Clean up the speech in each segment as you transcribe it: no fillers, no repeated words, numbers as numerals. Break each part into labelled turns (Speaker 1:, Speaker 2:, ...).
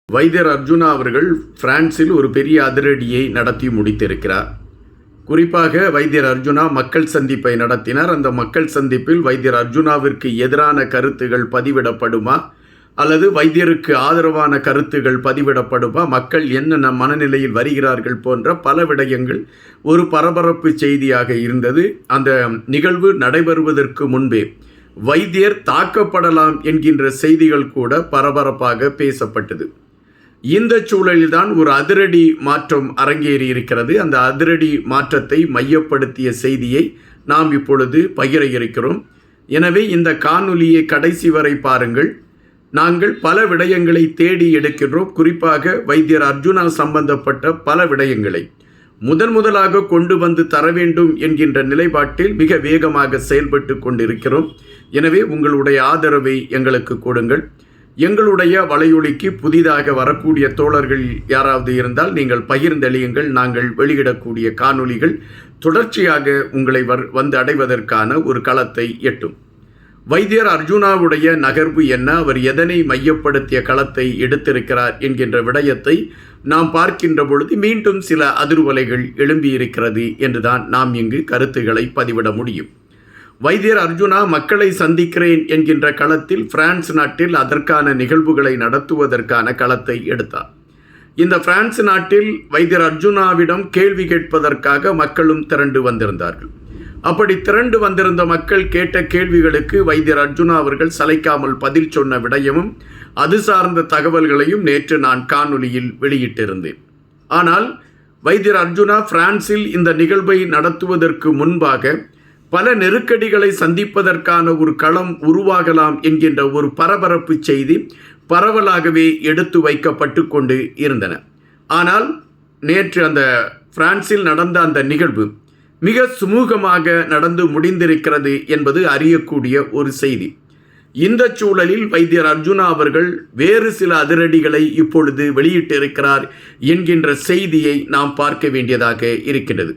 Speaker 1: வைத்தியர் அர்ஜுனா அவர்கள் பிரான்சில் ஒரு பெரிய அதிரடியை நடத்தி முடித்திருக்கிறார். குறிப்பாக வைத்தியர் அர்ஜுனா மக்கள் சந்திப்பை நடத்தினார். அந்த மக்கள் சந்திப்பில் வைத்தியர் அர்ஜுனாவிற்கு எதிரான கருத்துகள் பதிவிடப்படுமா அல்லது வைத்தியருக்கு ஆதரவான கருத்துகள் பதிவிடப்படுமா, மக்கள் என்னென்ன மனநிலையில் வருகிறார்கள் போன்ற பல விடயங்கள் ஒரு பரபரப்பு செய்தியாக இருந்தது. அந்த நிகழ்வு நடைபெறுவதற்கு முன்பே வைத்தியர் தாக்கப்படலாம் என்கின்ற செய்திகள் கூட பரபரப்பாக பேசப்பட்டது. இந்த சூழலில்தான் ஒரு அதிரடி மாற்றம் அரங்கேறி இருக்கிறது. அந்த அதிரடி மாற்றத்தை மையப்படுத்திய செய்தியை நாம் இப்பொழுது பகிர இருக்கிறோம். எனவே இந்த காணொலியை கடைசி வரை பாருங்கள். நாங்கள் பல விடயங்களை தேடி எடுக்கின்றோம். குறிப்பாக வைத்தியர் அர்ஜுனா சம்பந்தப்பட்ட பல விடயங்களை முதலாக கொண்டு வந்து தர வேண்டும் என்கின்ற நிலைப்பாட்டில் மிக வேகமாக செயல்பட்டு கொண்டிருக்கிறோம். எனவே உங்களுடைய ஆதரவை எங்களுக்கு கொடுங்கள். எங்களுடைய வலையொலிக்கு புதிதாக வரக்கூடிய தோழர்கள் யாராவது இருந்தால் நீங்கள் பகிர்ந்தளியுங்கள். நாங்கள் வெளியிடக்கூடிய காணொலிகள் தொடர்ச்சியாக உங்களை வந்து அடைவதற்கான ஒரு களத்தை எட்டும். வைத்தியர் அர்ஜுனாவுடைய நகர்வு என்ன, அவர் எதனை மையப்படுத்திய களத்தை எடுத்திருக்கிறார் என்கின்ற விடயத்தை நாம் பார்க்கின்ற பொழுது மீண்டும் சில அதிர்வலைகள் எழும்பியிருக்கிறது என்றுதான் நாம் இங்கு கருத்துக்களை பதிவிட முடியும். வைத்தியர் அர்ஜுனா மக்களை சந்திக்கிறேன் என்கின்ற களத்தில் பிரான்ஸ் நாட்டில் அதற்கான நிகழ்வுகளை நடத்துவதற்கான களத்தை எடுத்தார். இந்த பிரான்ஸ் நாட்டில் வைத்தியர் அர்ஜுனாவிடம் கேள்வி கேட்பதற்காக மக்களும் திரண்டு வந்திருந்தார்கள். அப்படி திரண்டு வந்திருந்த மக்கள் கேட்ட கேள்விகளுக்கு வைத்தியர் அர்ஜுனா அவர்கள் சளைக்காமல் பதில் சொன்ன விடயமும் அது சார்ந்த தகவல்களையும் நேற்று நான் காணொலியில் வெளியிட்டிருந்தேன். ஆனால் வைத்தியர் அர்ஜுனா பிரான்சில் இந்த நிகழ்வை நடத்துவதற்கு முன்பாக பல நெருக்கடிகளை சந்திப்பதற்கான ஒரு களம் உருவாகலாம் என்கின்ற ஒரு பரபரப்பு செய்தி பரவலாகவே எடுத்து வைக்கப்பட்டு கொண்டு இருந்தன. ஆனால் நேற்று அந்த பிரான்சில் நடந்த அந்த நிகழ்வு மிக சுமூகமாக நடந்து முடிந்திருக்கிறது என்பது அறியக்கூடிய ஒரு செய்தி. இந்த சூழலில் வைத்தியர் அர்ஜுனா அவர்கள் வேறு சில அதிரடிகளை இப்பொழுது வெளியிட்டிருக்கிறார் என்கின்ற செய்தியை நாம் பார்க்க வேண்டியதாக இருக்கின்றது.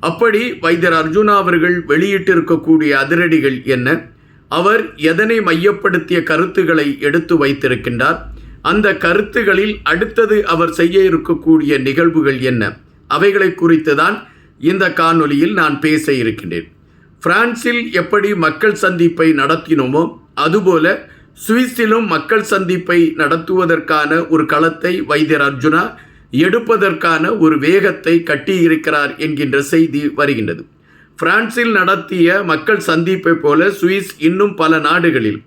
Speaker 1: அப்படி வைத்தியர் அர்ஜுனா அவர்கள் வெளியிட்டிருக்கக்கூடிய அதிரடிகள் என்ன, அவர் எதனை மையப்படுத்திய கருத்துக்களை எடுத்து வைத்திருக்கின்றார், அந்த கருத்துகளில் அடுத்தது அவர் செய்ய இருக்கக்கூடிய நிகழ்வுகள் என்ன, அவைகளை குறித்து தான் இந்த காணொலியில் நான் பேச இருக்கின்றேன். பிரான்சில் எப்படி மக்கள் சந்திப்பை நடத்தினோமோ அதுபோல சுவிஸிலும் மக்கள் சந்திப்பை நடத்துவதற்கான ஒரு களத்தை வைத்தியர் அர்ஜுனா எடுப்பதற்கான ஒரு வேகத்தை கட்டியிருக்கிறார் என்கின்ற செய்தி வருகின்றது. பிரான்சில் நடத்திய மக்கள் சந்திப்பை போல சுவிஸ் இன்னும் பல நாடுகளில்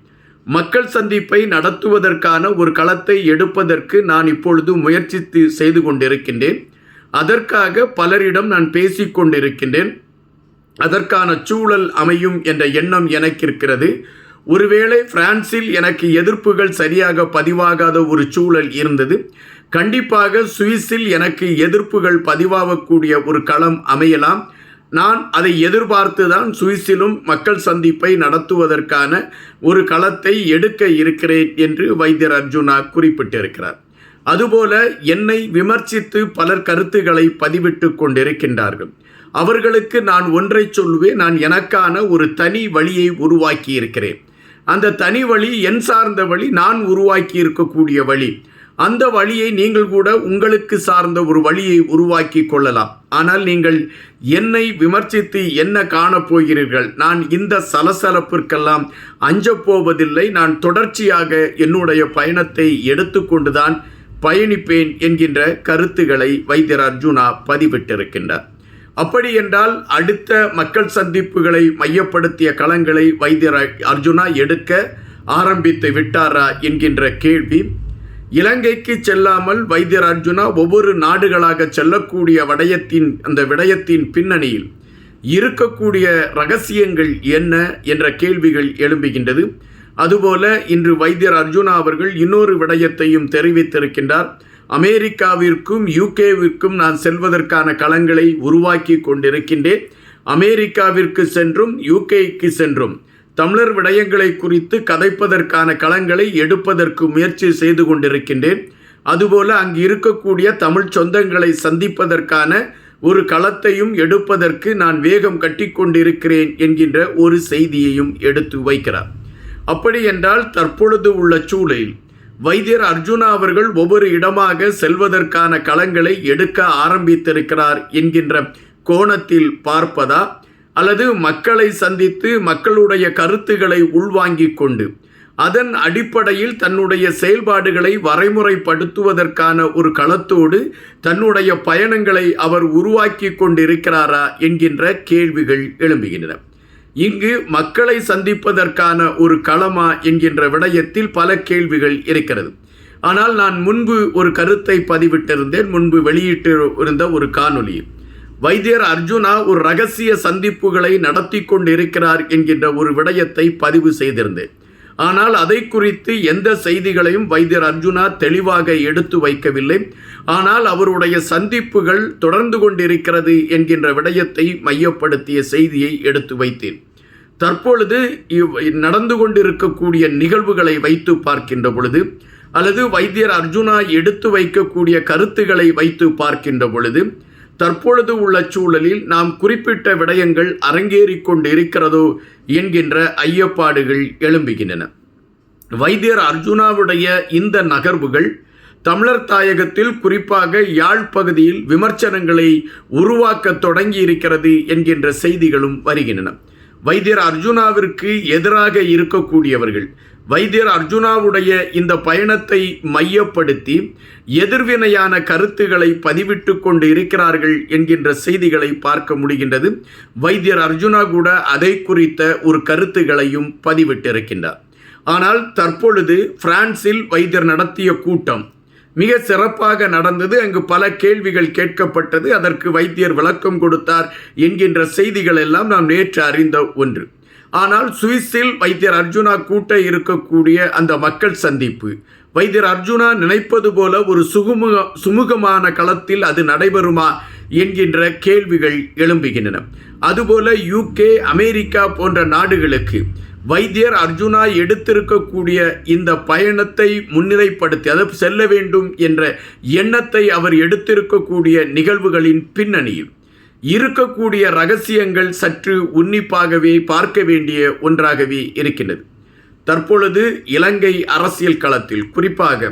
Speaker 1: மக்கள் சந்திப்பை நடத்துவதற்கான ஒரு களத்தை எடுப்பதற்கு நான் இப்பொழுது முயற்சித்து செய்து கொண்டிருக்கின்றேன். அதற்காக பலரிடம் நான் பேசிக்கொண்டிருக்கின்றேன். அதற்கான சூழல் அமையும் என்ற எண்ணம் எனக்கு இருக்கிறது. ஒருவேளை பிரான்சில் எனக்கு எதிர்ப்புகள் சரியாக பதிவாகாத ஒரு சூழல் இருந்தது. கண்டிப்பாக சுவிஸில் எனக்கு எதிர்ப்புகள் பதிவாகக்கூடிய ஒரு களம் அமையலாம். நான் அதை எதிர்பார்த்து தான் சுவிஸிலும் மக்கள் சந்திப்பை நடத்துவதற்கான ஒரு களத்தை எடுக்க இருக்கிறேன் என்று வைத்தியர் அர்ஜுனா குறிப்பிட்டிருக்கிறார். அதுபோல என்னை விமர்சித்து பலர் கருத்துக்களை பதிவிட்டு கொண்டிருக்கின்றார்கள். அவர்களுக்கு நான் ஒன்றை சொல்லுவேன், நான் எனக்கான ஒரு தனி வழியை உருவாக்கி இருக்கிறேன். அந்த தனி வழி என் சார்ந்த வழி, நான் உருவாக்கி இருக்கக்கூடிய வழி. அந்த வழியை நீங்கள் கூட உங்களுக்கு சார்ந்த ஒரு வழியை உருவாக்கி கொள்ளலாம். ஆனால் நீங்கள் என்னை விமர்சித்து என்ன காணப்போகிறீர்கள்? நான் இந்த சலசலப்பிற்கெல்லாம் அஞ்சப்போவதில்லை. நான் தொடர்ச்சியாக என்னுடைய பயணத்தை எடுத்துக்கொண்டுதான் பயணிப்பேன் என்கின்ற கருத்துக்களை வைத்தியர் அர்ஜுனா பதிவிட்டிருக்கின்றார். அப்படி என்றால் அடுத்த மக்கள் சந்திப்புகளை மையப்படுத்திய களங்களை வைத்தியர் அர்ஜுனா எடுக்க ஆரம்பித்து விட்டாரா என்கின்ற கேள்வி. இலங்கைக்கு செல்லாமல் வைத்தியர் அர்ஜுனா ஒவ்வொரு நாடுகளாக செல்லக்கூடிய அந்த விடயத்தின் பின்னணியில் இருக்கக்கூடிய ரகசியங்கள் என்ன என்ற கேள்விகள் எழும்புகின்றது. அதுபோல இன்று வைத்தியர் அர்ஜுனா அவர்கள் இன்னொரு விடயத்தையும் தெரிவித்திருக்கின்றார். அமெரிக்காவிற்கும் யூகேவிற்கும் நான் செல்வதற்கான களங்களை உருவாக்கி கொண்டிருக்கின்றேன். அமெரிக்காவிற்கு சென்றும் யூகேக்கு சென்றும் தமிழர் விடயங்களை குறித்து கதைப்பதற்கான களங்களை எடுப்பதற்கு முயற்சி செய்து கொண்டிருக்கின்றேன். அதுபோல அங்கு இருக்கக்கூடிய தமிழ் சொந்தங்களை சந்திப்பதற்கான ஒரு களத்தையும் எடுப்பதற்கு நான் வேகம் கட்டி கொண்டிருக்கிறேன் என்கின்ற ஒரு செய்தியையும் எடுத்து வைக்கிறார். அப்படி என்றால் தற்பொழுது உள்ள சூழலில் வைத்தியர் அர்ஜுனா அவர்கள் ஒவ்வொரு இடமாக செல்வதற்கான களங்களை எடுக்க ஆரம்பித்திருக்கிறார் என்கின்ற கோணத்தில் பார்ப்பதா, அல்லது மக்களை சந்தித்து மக்களுடைய கருத்துக்களை உள்வாங்கிக் கொண்டு அதன் அடிப்படையில் தன்னுடைய செயல்பாடுகளை வரைமுறைப்படுத்துவதற்கான ஒரு களத்தோடு தன்னுடைய பயணங்களை அவர் உருவாக்கி கொண்டிருக்கிறாரா என்கின்ற கேள்விகள் எழும்புகின்றன. இங்கு மக்களை சந்திப்பதற்கான ஒரு களமா என்கின்ற விடயத்தில் பல கேள்விகள் இருக்கிறது. ஆனால் நான் முன்பு ஒரு கருத்தை பதிவிட்டிருந்தேன், முன்பு வெளியிட்டு இருந்த ஒரு காணொளி. வைத்தியர் அர்ஜுனா ஒரு இரகசிய சந்திப்புகளை நடத்தி கொண்டிருக்கிறார் என்கின்ற ஒரு விடயத்தை பதிவு செய்திருந்தேன். ஆனால் அதை குறித்து எந்த செய்திகளையும் வைத்தியர் அர்ஜுனா தெளிவாக எடுத்து வைக்கவில்லை. ஆனால் அவருடைய சந்திப்புகள் தொடர்ந்து கொண்டிருக்கிறது என்கின்ற விடயத்தை மையப்படுத்திய செய்தியை எடுத்து வைத்தேன். தற்பொழுது நடந்து கொண்டிருக்கக்கூடிய நிகழ்வுகளை வைத்து பார்க்கின்ற பொழுது, அல்லது வைத்தியர் அர்ஜுனா எடுத்து வைக்கக்கூடிய கருத்துக்களை வைத்து பார்க்கின்ற பொழுது, தற்பொழுது உள்ள சூழலில் நாம் குறிப்பிட்ட விடயங்கள் அரங்கேறிக் கொண்டு இருக்கிறதோ என்கின்ற ஐயப்பாடுகள் எழும்புகின்றன. வைத்தியர் அர்ஜுனாவுடைய இந்த நகர்வுகள் தமிழர் தாயகத்தில், குறிப்பாக யாழ் பகுதியில் விமர்சனங்களை உருவாக்க தொடங்கி இருக்கிறது என்கின்ற செய்திகளும் வருகின்றன. வைத்தியர் அர்ஜுனாவிற்கு எதிராக இருக்கக்கூடியவர்கள் வைத்தியர் அர்ஜுனாவுடைய இந்த பயணத்தை மையப்படுத்தி எதிர்வினையான கருத்துக்களை பதிவிட்டு கொண்டு இருக்கிறார்கள் என்கின்ற செய்திகளை பார்க்க முடிகின்றது. வைத்தியர் அர்ஜுனா கூட அதை குறித்த ஒரு கருத்துக்களையும் பதிவிட்டிருக்கின்றார். ஆனால் தற்பொழுது பிரான்சில் வைத்தியர் நடத்திய கூட்டம் மிக சிறப்பாக நடந்தது. அங்கு பல கேள்விகள் கேட்கப்பட்டது. அதற்கு வைத்தியர் விளக்கம் கொடுத்தார் என்கின்ற செய்திகள் எல்லாம் நாம் நேற்று அறிந்த ஒன்று. ஆனால் சுவிஸில் வைத்தியர் அர்ஜுனா கூட்ட இருக்கக்கூடிய அந்த மக்கள் சந்திப்பு வைத்தியர் அர்ஜுனா நினைப்பது போல ஒரு சுமூகமான களத்தில் அது நடைபெறுமா என்கின்ற கேள்விகள் எழும்புகின்றன. அதுபோல UK, அமெரிக்கா போன்ற நாடுகளுக்கு வைத்தியர் அர்ஜுனா எடுத்திருக்கக்கூடிய இந்த பயணத்தை முன்னிலைப்படுத்தி அதை செல்ல வேண்டும் என்ற எண்ணத்தை அவர் எடுத்திருக்கக்கூடிய நிகழ்வுகளின் பின்னணியில் இருக்கக்கூடிய இரகசியங்கள் சற்று உன்னிப்பாகவே பார்க்க வேண்டிய ஒன்றாகவே இருக்கின்றது. தற்பொழுது இலங்கை அரசியல் களத்தில், குறிப்பாக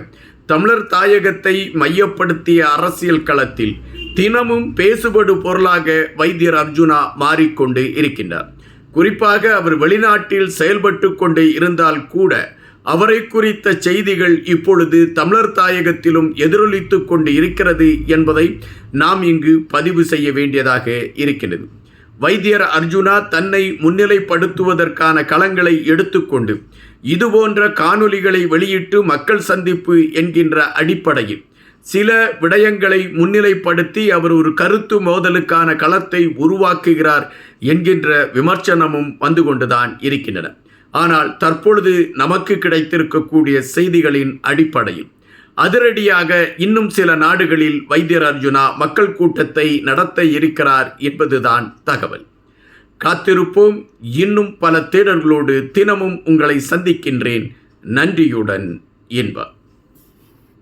Speaker 1: தமிழர் தாயகத்தை மையப்படுத்திய அரசியல் களத்தில் தினமும் பேசுபடு பொருளாக வைத்தியர் அர்ஜுனா மாறிக்கொண்டு இருக்கின்றார். குறிப்பாக அவர் வெளிநாட்டில் செயல்பட்டு கொண்டு இருந்தால் கூட அவரை குறித்த செய்திகள் இப்பொழுது தமிழர் தாயகத்திலும் எதிரொலித்து கொண்டு இருக்கிறது என்பதை நாம் இங்கு பதிவு செய்ய வேண்டியதாக இருக்கிறது. வைத்தியர் அர்ஜுனா தன்னை முன்னிலைப்படுத்துவதற்கான களங்களை எடுத்துக்கொண்டு இதுபோன்ற காணொளிகளை வெளியிட்டு மக்கள் சந்திப்பு என்கின்ற அடிப்படையில் சில விடயங்களை முன்னிலைப்படுத்தி அவர் ஒரு கருத்து மோதலுக்கான களத்தை உருவாக்குகிறார் என்கின்ற விமர்சனமும் வந்து கொண்டுதான் இருக்கின்றன. ஆனால் தற்பொழுது நமக்கு கிடைத்திருக்கக்கூடிய செய்திகளின் அடிப்படையில் அதிரடியாக இன்னும் சில நாடுகளில் வைத்தியர் அர்ஜுனா மக்கள் கூட்டத்தை நடத்த இருக்கிறார் என்பதுதான் தகவல். காத்திருப்போம். இன்னும் பல தேடல்களோடு தினமும் உங்களை சந்திக்கின்றேன். நன்றியுடன் இன்பா.